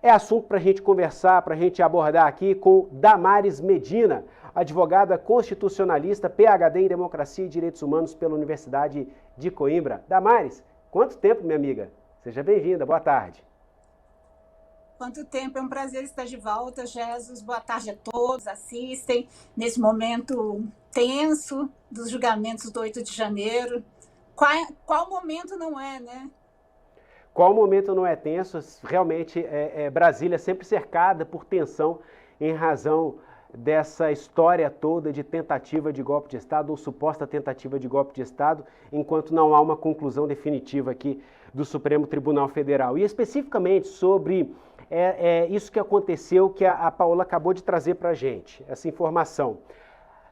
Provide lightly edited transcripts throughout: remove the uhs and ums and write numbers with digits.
É assunto para a gente conversar, para a gente abordar aqui com Damares Medina, advogada constitucionalista, PhD em Democracia e Direitos Humanos pela Universidade de Coimbra. Damares, quanto tempo, minha amiga? Seja bem-vinda, boa tarde. Quanto tempo, é um prazer estar de volta, Jesus. Boa tarde a todos, assistem nesse momento tenso dos julgamentos do 8 de janeiro. Qual momento não é, né? Qual momento não é tenso? Realmente, Brasília sempre cercada por tensão em razão dessa história toda de tentativa de golpe de Estado ou suposta tentativa de golpe de Estado, enquanto não há uma conclusão definitiva aqui do Supremo Tribunal Federal. E especificamente sobre isso que aconteceu, que a Paola acabou de trazer para a gente, essa informação.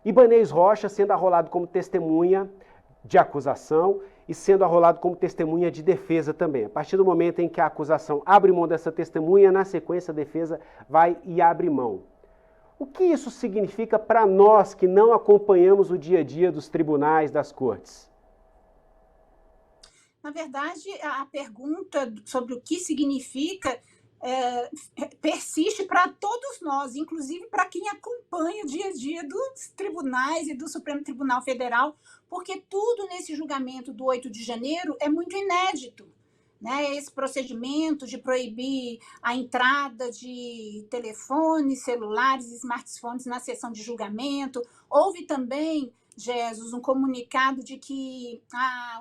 Ibanez Rocha sendo arrolado como testemunha de acusação e sendo arrolado como testemunha de defesa também. A partir do momento em que a acusação abre mão dessa testemunha, na sequência a defesa vai e abre mão. O que isso significa para nós que não acompanhamos o dia a dia dos tribunais, das cortes? Na verdade, a pergunta sobre o que significa persiste para todos nós, inclusive para quem acompanha o dia a dia dos tribunais e do Supremo Tribunal Federal, porque tudo nesse julgamento do 8 de janeiro é muito inédito. Né? Esse procedimento de proibir a entrada de telefones, celulares e smartphones na sessão de julgamento. Houve também, Jesus, um comunicado de que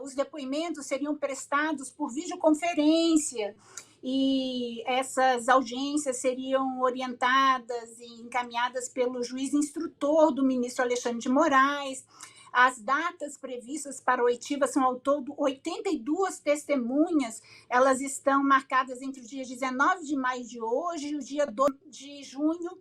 os depoimentos seriam prestados por videoconferência e essas audiências seriam orientadas e encaminhadas pelo juiz instrutor do ministro Alexandre de Moraes. As datas previstas para a oitiva são ao todo 82 testemunhas, elas estão marcadas entre os dias 19 de maio de hoje e o dia 2 de junho.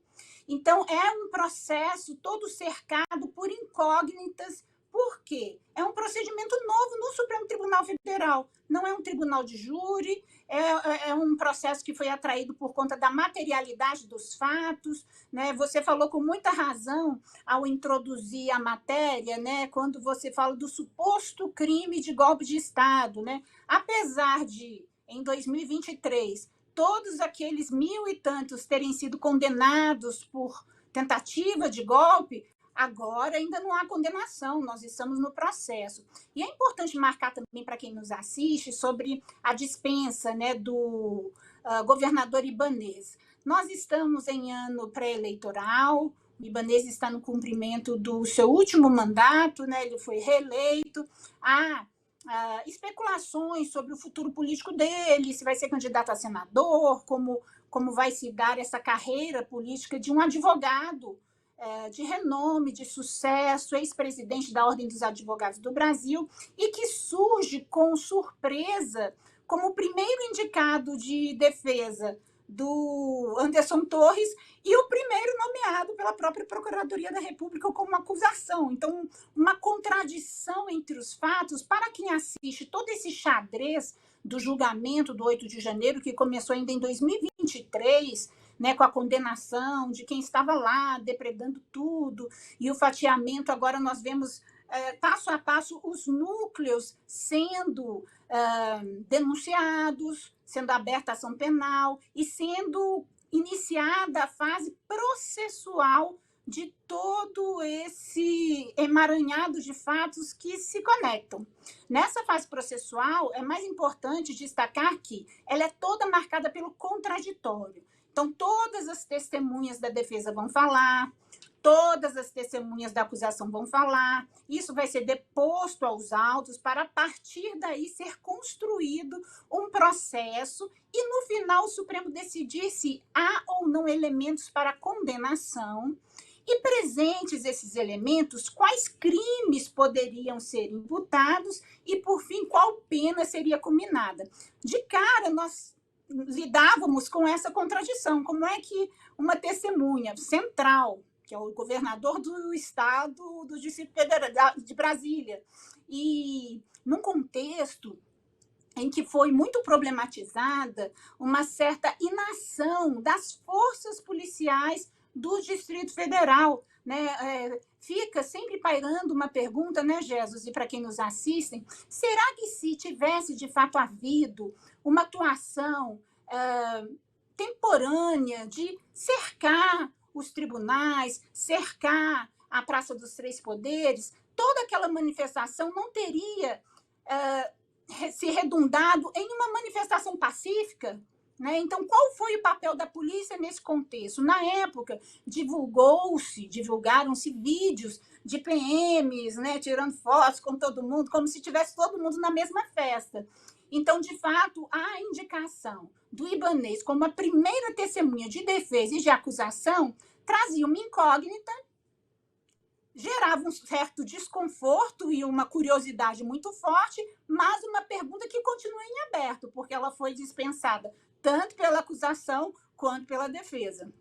Então, é um processo todo cercado por incógnitas. Por quê? É um procedimento novo no Supremo Tribunal Federal. Não é um tribunal de júri, é um processo que foi atraído por conta da materialidade dos fatos. Né? Você falou com muita razão ao introduzir a matéria, né? Quando você fala do suposto crime de golpe de Estado. Né? Apesar de, em 2023, todos aqueles 1.000 e tantos terem sido condenados por tentativa de golpe, agora ainda não há condenação, nós estamos no processo. E é importante marcar também para quem nos assiste sobre a dispensa, né, do governador Ibanez. Nós estamos em ano pré-eleitoral, o Ibanez está no cumprimento do seu último mandato, né, ele foi reeleito. Há especulações sobre o futuro político dele, se vai ser candidato a senador, como vai se dar essa carreira política de um advogado de renome, de sucesso, ex-presidente da Ordem dos Advogados do Brasil, e que surge com surpresa como o primeiro indicado de defesa do Anderson Torres e o primeiro nomeado pela própria Procuradoria da República como acusação. Então, uma contradição entre os fatos. Para quem assiste todo esse xadrez do julgamento do 8 de janeiro, que começou ainda em 2023, né, com a condenação de quem estava lá, depredando tudo, e o fatiamento, agora nós vemos passo a passo os núcleos sendo denunciados, sendo aberta a ação penal e sendo iniciada a fase processual de todo esse emaranhado de fatos que se conectam. Nessa fase processual, é mais importante destacar que ela é toda marcada pelo contraditório. Então, todas as testemunhas da defesa vão falar, todas as testemunhas da acusação vão falar, isso vai ser deposto aos autos para, a partir daí, ser construído um processo e, no final, o Supremo decidir se há ou não elementos para condenação e, presentes esses elementos, quais crimes poderiam ser imputados e, por fim, qual pena seria combinada. De cara, nós lidávamos com essa contradição. Como é que uma testemunha central, que é o governador do estado do Distrito Federal de Brasília, e num contexto em que foi muito problematizada uma certa inação das forças policiais do Distrito Federal, né? Fica sempre pairando uma pergunta, né, Jesus, e para quem nos assistem, será que se tivesse de fato havido uma atuação temporânea de cercar os tribunais, cercar a Praça dos Três Poderes, toda aquela manifestação não teria se redundado em uma manifestação pacífica, né? Então, qual foi o papel da polícia nesse contexto? Na época, divulgaram-se vídeos de PMs, né, tirando fotos com todo mundo, como se tivesse todo mundo na mesma festa. Então, de fato, a indicação do Ibanez como a primeira testemunha de defesa e de acusação trazia uma incógnita, gerava um certo desconforto e uma curiosidade muito forte, mas uma pergunta que continua em aberto, porque ela foi dispensada tanto pela acusação quanto pela defesa.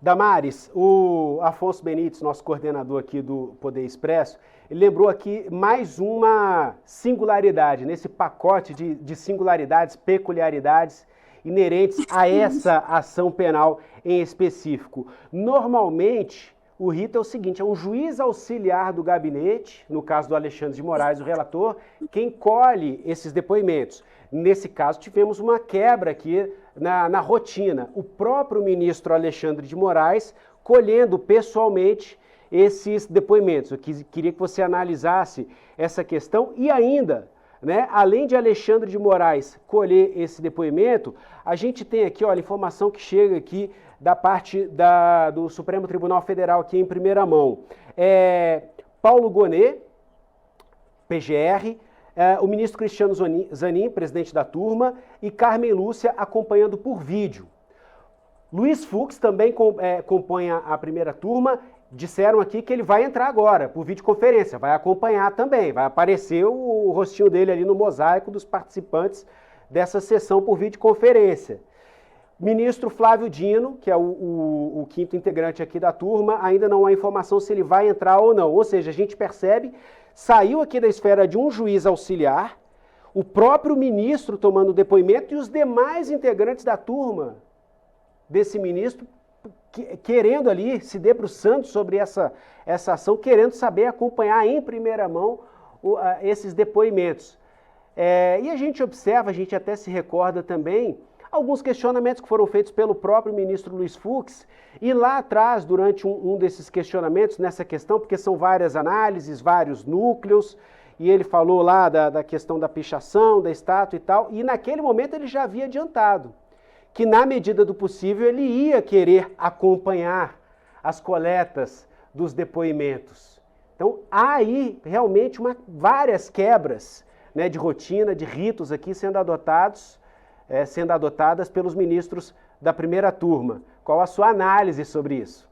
Damares, o Afonso Benites, nosso coordenador aqui do Poder Expresso, ele lembrou aqui mais uma singularidade, nesse pacote de singularidades, peculiaridades inerentes a essa ação penal em específico. Normalmente, o rito é o seguinte, é um juiz auxiliar do gabinete, no caso do Alexandre de Moraes, o relator, quem colhe esses depoimentos. Nesse caso, tivemos uma quebra aqui na rotina. O próprio ministro Alexandre de Moraes colhendo pessoalmente esses depoimentos. Eu queria que você analisasse essa questão e ainda, né, além de Alexandre de Moraes colher esse depoimento, a gente tem aqui, olha, informação que chega aqui da parte do Supremo Tribunal Federal aqui em primeira mão. Paulo Gonet, PGR, o ministro Cristiano Zanin, presidente da turma, e Carmen Lúcia acompanhando por vídeo. Luiz Fux também acompanha a primeira turma, disseram aqui que ele vai entrar agora por videoconferência, vai acompanhar também, vai aparecer o rostinho dele ali no mosaico dos participantes dessa sessão por videoconferência. Ministro Flávio Dino, que é o quinto integrante aqui da turma, ainda não há informação se ele vai entrar ou não. Ou seja, a gente percebe, saiu aqui da esfera de um juiz auxiliar, o próprio ministro tomando depoimento e os demais integrantes da turma desse ministro querendo ali, se debruçando sobre essa ação, querendo saber acompanhar em primeira mão esses depoimentos. E a gente observa, a gente até se recorda também, alguns questionamentos que foram feitos pelo próprio ministro Luiz Fux, e lá atrás, durante um desses questionamentos, nessa questão, porque são várias análises, vários núcleos, e ele falou lá da questão da pichação, da estátua e tal, e naquele momento ele já havia adiantado que, na medida do possível, ele ia querer acompanhar as coletas dos depoimentos. Então, há aí realmente várias quebras, né, de rotina, de ritos aqui sendo adotadas pelos ministros da primeira turma. Qual a sua análise sobre isso?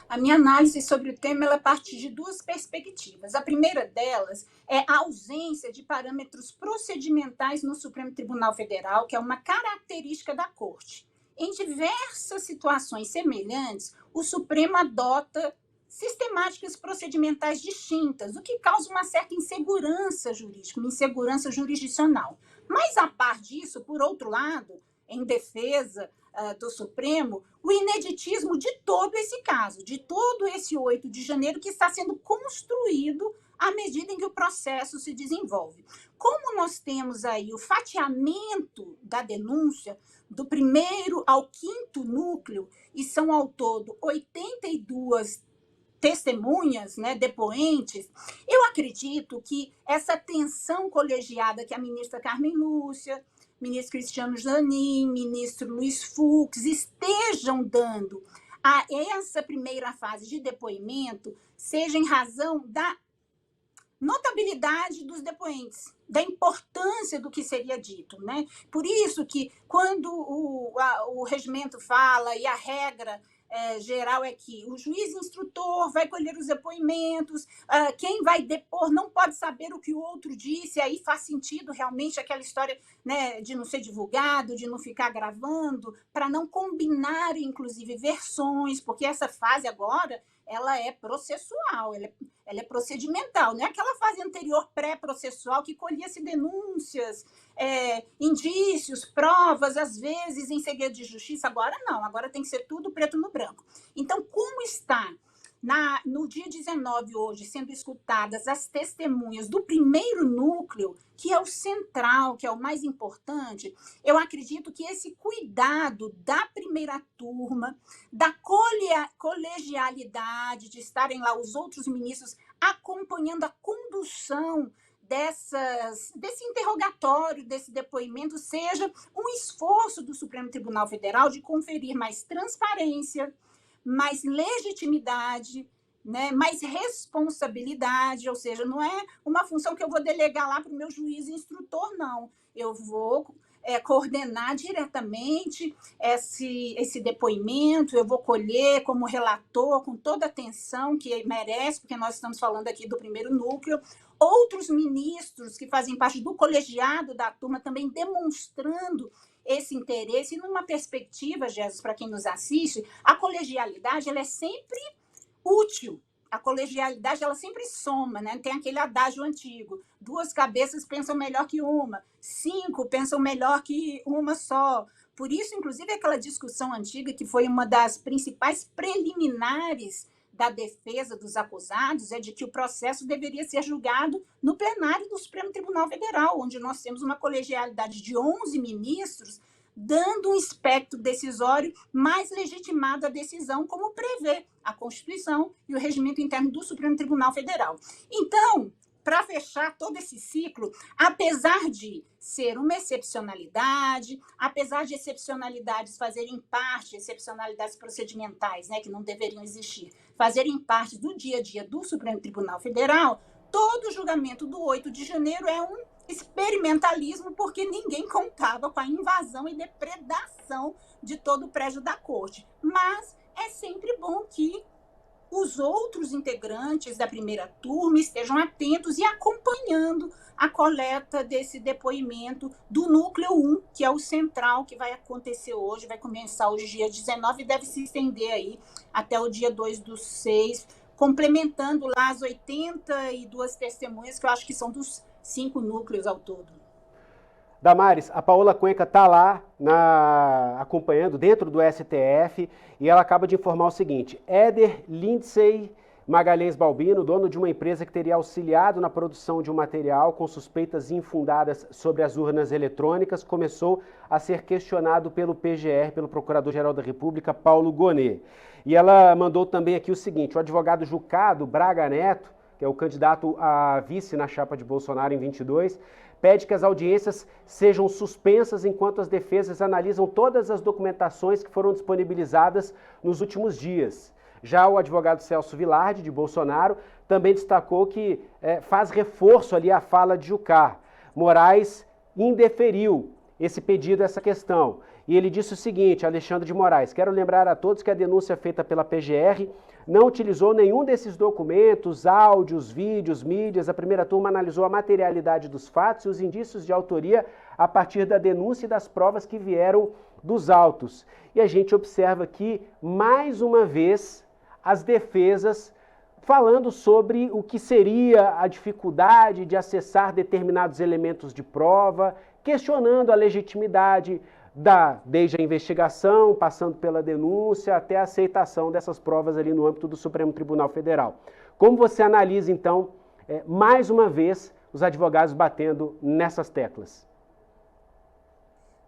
A minha análise sobre o tema ela parte de duas perspectivas. A primeira delas é a ausência de parâmetros procedimentais no Supremo Tribunal Federal, que é uma característica da Corte. Em diversas situações semelhantes, o Supremo adota sistemáticas procedimentais distintas, o que causa uma certa insegurança jurídica, uma insegurança jurisdicional. Mas, a par disso, por outro lado, em defesa do Supremo, o ineditismo de todo esse caso, de todo esse 8 de janeiro que está sendo construído à medida em que o processo se desenvolve. Como nós temos aí o fatiamento da denúncia do primeiro ao quinto núcleo, e são ao todo 82 testemunhas, né, depoentes, eu acredito que essa tensão colegiada que a ministra Carmen Lúcia, ministro Cristiano Zanin, ministro Luiz Fux estejam dando a essa primeira fase de depoimento seja em razão da notabilidade dos depoentes, da importância do que seria dito, né? Por isso que quando o regimento fala e a regra geral é que o juiz instrutor vai colher os depoimentos, quem vai depor não pode saber o que o outro disse, aí faz sentido realmente aquela história, né, de não ser divulgado, de não ficar gravando, para não combinar, inclusive, versões, porque essa fase agora ela é processual, ela é procedimental, não é aquela fase anterior pré-processual que colhia-se denúncias, indícios, provas, às vezes em segredo de justiça. Agora não, agora tem que ser tudo preto no branco. Então, como está No dia 19, hoje, sendo escutadas as testemunhas do primeiro núcleo, que é o central, que é o mais importante, eu acredito que esse cuidado da primeira turma, da colegialidade, de estarem lá os outros ministros acompanhando a condução desse interrogatório, desse depoimento, seja um esforço do Supremo Tribunal Federal de conferir mais transparência, mais legitimidade, né, mais responsabilidade, ou seja, não é uma função que eu vou delegar lá para o meu juiz instrutor, não. Eu vou coordenar diretamente esse depoimento, eu vou colher como relator, com toda a atenção que merece, porque nós estamos falando aqui do primeiro núcleo. Outros ministros que fazem parte do colegiado da turma também demonstrando esse interesse, e numa perspectiva, Jesus, para quem nos assiste, a colegialidade ela é sempre útil. A colegialidade ela sempre soma, né? Tem aquele adágio antigo: 2 cabeças pensam melhor que uma, 5 pensam melhor que uma só. Por isso, inclusive, aquela discussão antiga que foi uma das principais preliminares da defesa dos acusados é de que o processo deveria ser julgado no plenário do Supremo Tribunal Federal, onde nós temos uma colegialidade de 11 ministros, dando um espectro decisório mais legitimado à decisão, como prevê a Constituição e o regimento interno do Supremo Tribunal Federal. Então, para fechar todo esse ciclo, apesar de ser uma excepcionalidade, apesar de excepcionalidades fazerem parte, excepcionalidades procedimentais, né, que não deveriam existir, fazerem parte do dia a dia do Supremo Tribunal Federal, todo julgamento do 8 de janeiro é um experimentalismo, porque ninguém contava com a invasão e depredação de todo o prédio da corte. Mas é sempre bom que os outros integrantes da primeira turma estejam atentos e acompanhando a coleta desse depoimento do núcleo 1, que é o central, que vai acontecer hoje, vai começar hoje, dia 19, e deve se estender aí até o dia 2/6, complementando lá as 82 testemunhas, que eu acho que são dos 5 núcleos ao todo. Damares, a Paola Cuenca está lá acompanhando dentro do STF e ela acaba de informar o seguinte: Éder Lindsay Magalhães Balbino, dono de uma empresa que teria auxiliado na produção de um material com suspeitas infundadas sobre as urnas eletrônicas, começou a ser questionado pelo PGR, pelo Procurador-Geral da República, Paulo Gonet. E ela mandou também aqui o seguinte: o advogado Jucado Braga Neto, que é o candidato a vice na chapa de Bolsonaro em 22, pede que as audiências sejam suspensas enquanto as defesas analisam todas as documentações que foram disponibilizadas nos últimos dias. Já o advogado Celso Vilardi, de Bolsonaro, também destacou que faz reforço ali à fala de Jucá. Moraes indeferiu esse pedido, essa questão. E ele disse o seguinte: Alexandre de Moraes, quero lembrar a todos que a denúncia feita pela PGR não utilizou nenhum desses documentos, áudios, vídeos, mídias. A primeira turma analisou a materialidade dos fatos e os indícios de autoria a partir da denúncia e das provas que vieram dos autos. E a gente observa aqui, mais uma vez, as defesas falando sobre o que seria a dificuldade de acessar determinados elementos de prova, questionando a legitimidade desde a investigação, passando pela denúncia, até a aceitação dessas provas ali no âmbito do Supremo Tribunal Federal. Como você analisa, então, mais uma vez, os advogados batendo nessas teclas?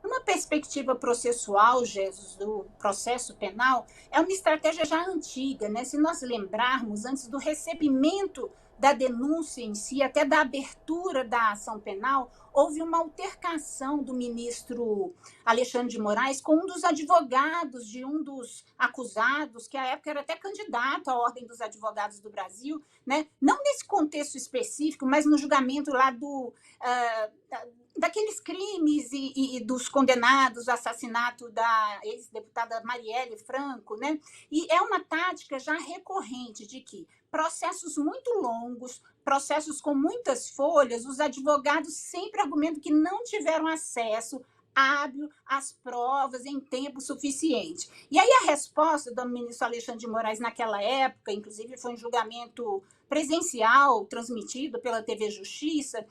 Numa perspectiva processual, Jesus, do processo penal, é uma estratégia já antiga, né? Se nós lembrarmos, antes do recebimento da denúncia em si, até da abertura da ação penal, houve uma altercação do ministro Alexandre de Moraes com um dos advogados de um dos acusados, que à época era até candidato à Ordem dos Advogados do Brasil, né? Não nesse contexto específico, mas no julgamento lá daqueles crimes e dos condenados, o assassinato da ex-deputada Marielle Franco, né? E é uma tática já recorrente de que processos muito longos, processos com muitas folhas, os advogados sempre argumentam que não tiveram acesso hábil às provas em tempo suficiente. E aí a resposta do ministro Alexandre de Moraes naquela época, inclusive foi um julgamento presencial, transmitido pela TV Justiça,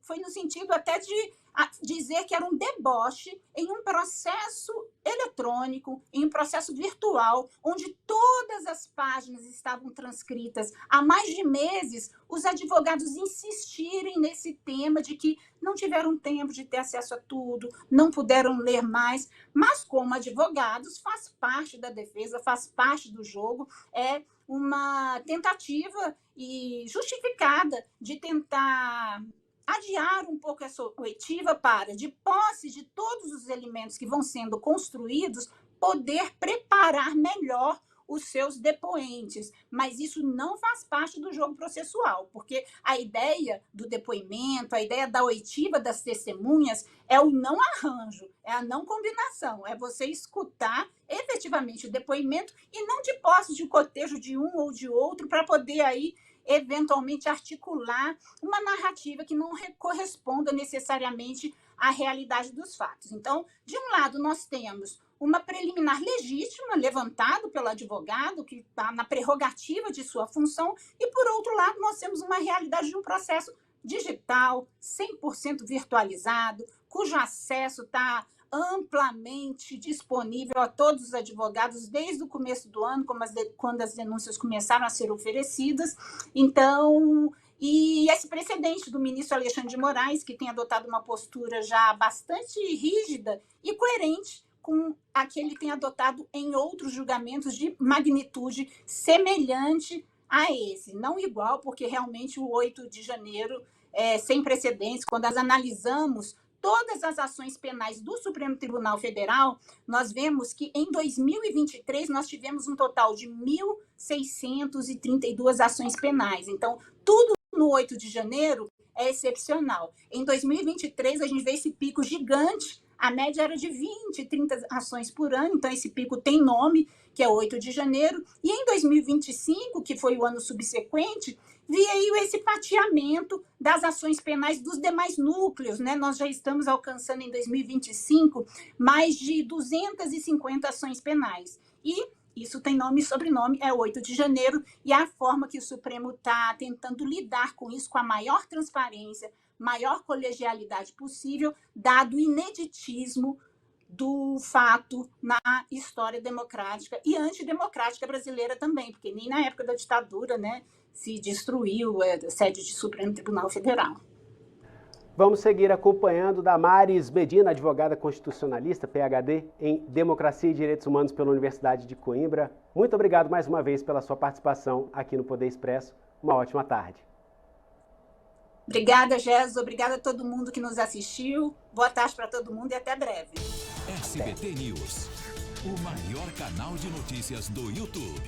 foi no sentido até de dizer que era um deboche em um processo eletrônico, em um processo virtual, onde todas as páginas estavam transcritas há mais de meses, os advogados insistirem nesse tema de que não tiveram tempo de ter acesso a tudo, não puderam ler mais, mas como advogados faz parte da defesa, faz parte do jogo, é uma tentativa e justificada de tentar adiar um pouco essa oitiva para, de posse de todos os elementos que vão sendo construídos, poder preparar melhor os seus depoentes. Mas isso não faz parte do jogo processual, porque a ideia do depoimento, a ideia da oitiva das testemunhas é o não arranjo, é a não combinação, é você escutar efetivamente o depoimento e não de posse de cotejo de um ou de outro para poder aí eventualmente articular uma narrativa que não corresponda necessariamente à realidade dos fatos. Então, de um lado, nós temos uma preliminar legítima, levantada pelo advogado, que está na prerrogativa de sua função, e, por outro lado, nós temos uma realidade de um processo digital, 100% virtualizado, cujo acesso está amplamente disponível a todos os advogados desde o começo do ano, quando as denúncias começaram a ser oferecidas. Então, e esse precedente do ministro Alexandre de Moraes, que tem adotado uma postura já bastante rígida e coerente com a que ele tem adotado em outros julgamentos de magnitude semelhante a esse. Não igual, porque realmente o 8 de janeiro é sem precedentes. Quando nós analisamos todas as ações penais do Supremo Tribunal Federal, nós vemos que em 2023 nós tivemos um total de 1.632 ações penais. Então, tudo no 8 de janeiro é excepcional. Em 2023, a gente vê esse pico gigante, a média era de 20, 30 ações por ano, então esse pico tem nome, que é 8 de janeiro. E em 2025, que foi o ano subsequente, veio esse fatiamento das ações penais dos demais núcleos, né? Nós já estamos alcançando em 2025 mais de 250 ações penais. E isso tem nome e sobrenome, é 8 de janeiro, e a forma que o Supremo está tentando lidar com isso, com a maior transparência, maior colegialidade possível, dado o ineditismo do fato na história democrática e antidemocrática brasileira também, porque nem na época da ditadura, né, se destruiu a sede do Supremo Tribunal Federal. Vamos seguir acompanhando Damares Medina, advogada constitucionalista, PhD em Democracia e Direitos Humanos pela Universidade de Coimbra. Muito obrigado mais uma vez pela sua participação aqui no Poder Expresso. Uma ótima tarde. Obrigada, Jesus. Obrigada a todo mundo que nos assistiu. Boa tarde para todo mundo e até breve. SBT News, o maior canal de notícias do YouTube.